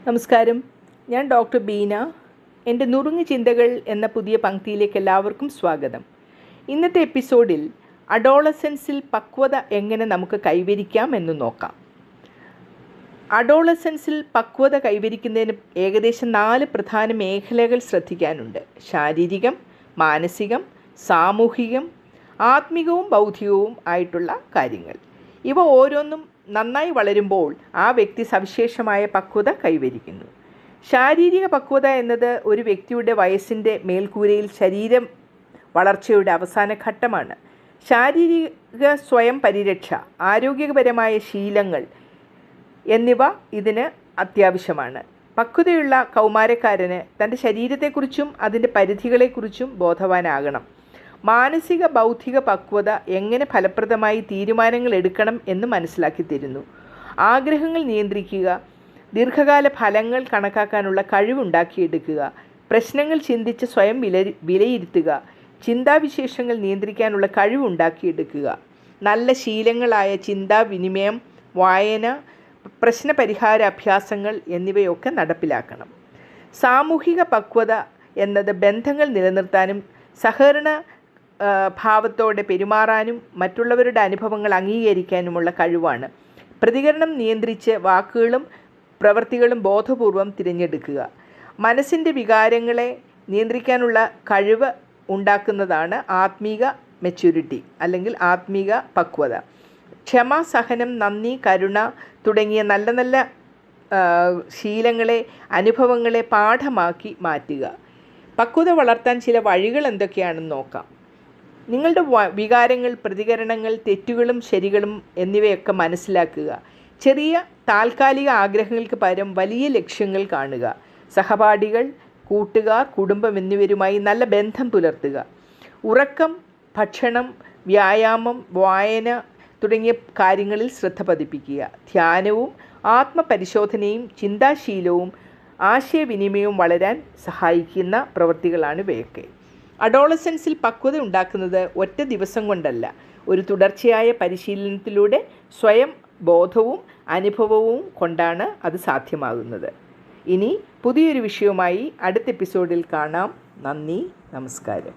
നമസ്കാരം, ഞാൻ ഡോക്ടർ ബീന. എൻ്റെ നുറുങ്ങ് ചിന്തകൾ എന്ന പുതിയ പങ്ക്തിയിലേക്ക് എല്ലാവർക്കും സ്വാഗതം. ഇന്നത്തെ എപ്പിസോഡിൽ അഡോളസൻസിൽ പക്വത എങ്ങനെ നമുക്ക് കൈവരിക്കാം എന്ന് നോക്കാം. അഡോളസൻസിൽ പക്വത കൈവരിക്കുന്നതിന് ഏകദേശം 4 പ്രധാന മേഖലകൾ ശ്രദ്ധിക്കാനുണ്ട്. ശാരീരികം, മാനസികം, സാമൂഹികം, ആത്മികവും ബൗദ്ധികവും ആയിട്ടുള്ള കാര്യങ്ങൾ. ഇവ ഓരോന്നും നന്നായി വളരുമ്പോൾ ആ വ്യക്തി സവിശേഷമായ പക്വത കൈവരിക്കുന്നു. ശാരീരിക പക്വത എന്നത് ഒരു വ്യക്തിയുടെ വയസ്സിൻ്റെ മേൽക്കൂരയിൽ ശരീരം വളർച്ചയുടെ അവസാന ഘട്ടമാണ്. ശാരീരിക സ്വയം പരിരക്ഷ, ആരോഗ്യപരമായ ശീലങ്ങൾ എന്നിവ ഇതിന് അത്യാവശ്യമാണ്. പക്വതയുള്ള കൗമാരക്കാരന് തൻ്റെ ശരീരത്തെക്കുറിച്ചും അതിൻ്റെ പരിധികളെക്കുറിച്ചും ബോധവാനാകണം. മാനസിക ബൗദ്ധിക പക്വത എങ്ങനെ ഫലപ്രദമായി തീരുമാനങ്ങൾ എടുക്കണം എന്ന് മനസ്സിലാക്കി തരുന്നു. ആഗ്രഹങ്ങൾ നിയന്ത്രിക്കുക, ദീർഘകാല ഫലങ്ങൾ കണക്കാക്കാനുള്ള കഴിവുണ്ടാക്കിയെടുക്കുക, പ്രശ്നങ്ങൾ ചിന്തിച്ച് സ്വയം വിലയിരുത്തുക, ചിന്താവിശേഷങ്ങൾ നിയന്ത്രിക്കാനുള്ള കഴിവുണ്ടാക്കിയെടുക്കുക, നല്ല ശീലങ്ങളായ ചിന്താവിനിമയം, വായന, പ്രശ്നപരിഹാര അഭ്യാസങ്ങൾ എന്നിവയൊക്കെ നടപ്പിലാക്കണം. സാമൂഹിക പക്വത എന്നത് ബന്ധങ്ങൾ നിലനിർത്താനും സഹകരണ ഭാവത്തോടെ പെരുമാറാനും മറ്റുള്ളവരുടെ അനുഭവങ്ങൾ അംഗീകരിക്കാനുമുള്ള കഴിവാണ്. പ്രതികരണം നിയന്ത്രിച്ച് വാക്കുകളും പ്രവൃത്തികളും ബോധപൂർവം തിരഞ്ഞെടുക്കുക. മനസ്സിൻ്റെ വികാരങ്ങളെ നിയന്ത്രിക്കാനുള്ള കഴിവ് ഉണ്ടാക്കുന്നതാണ് ആത്മീക മെച്യൂരിറ്റി അല്ലെങ്കിൽ ആത്മീക പക്വത. ക്ഷമ, സഹനം, നന്ദി, കരുണ തുടങ്ങിയ നല്ല നല്ല ശീലങ്ങളെ, അനുഭവങ്ങളെ പാഠമാക്കി മാറ്റുക. പക്വത വളർത്താൻ ചില വഴികൾ എന്തൊക്കെയാണെന്ന് നോക്കാം. നിങ്ങളുടെ വികാരങ്ങൾ, പ്രതികരണങ്ങൾ, തെറ്റുകളും ശരികളും എന്നിവയൊക്കെ മനസ്സിലാക്കുക. ചെറിയ താൽക്കാലിക ആഗ്രഹങ്ങൾക്ക് പകരം വലിയ ലക്ഷ്യങ്ങൾ കാണുക. സഹപാഠികൾ, കൂട്ടുകാർ, കുടുംബം എന്നിവരുമായി നല്ല ബന്ധം പുലർത്തുക. ഉറക്കം, ഭക്ഷണം, വ്യായാമം, വായന തുടങ്ങിയ കാര്യങ്ങളിൽ ശ്രദ്ധ പതിപ്പിക്കുക. ധ്യാനവും ആത്മപരിശോധനയും ചിന്താശീലവും ആശയവിനിമയവും വളരാൻ സഹായിക്കുന്ന പ്രവൃത്തികളാണ് ഇവയൊക്കെ. അഡോളസൻസിൽ പക്വത ഉണ്ടാക്കുന്നത് ഒറ്റ ദിവസം കൊണ്ടല്ല, ഒരു തുടർച്ചയായ പരിശീലനത്തിലൂടെ സ്വയം ബോധവും അനുഭവവും കൊണ്ടാണ് അത് സാധ്യമാകുന്നത്. ഇനി പുതിയൊരു വിഷയവുമായി അടുത്ത എപ്പിസോഡിൽ കാണാം. നന്ദി, നമസ്കാരം.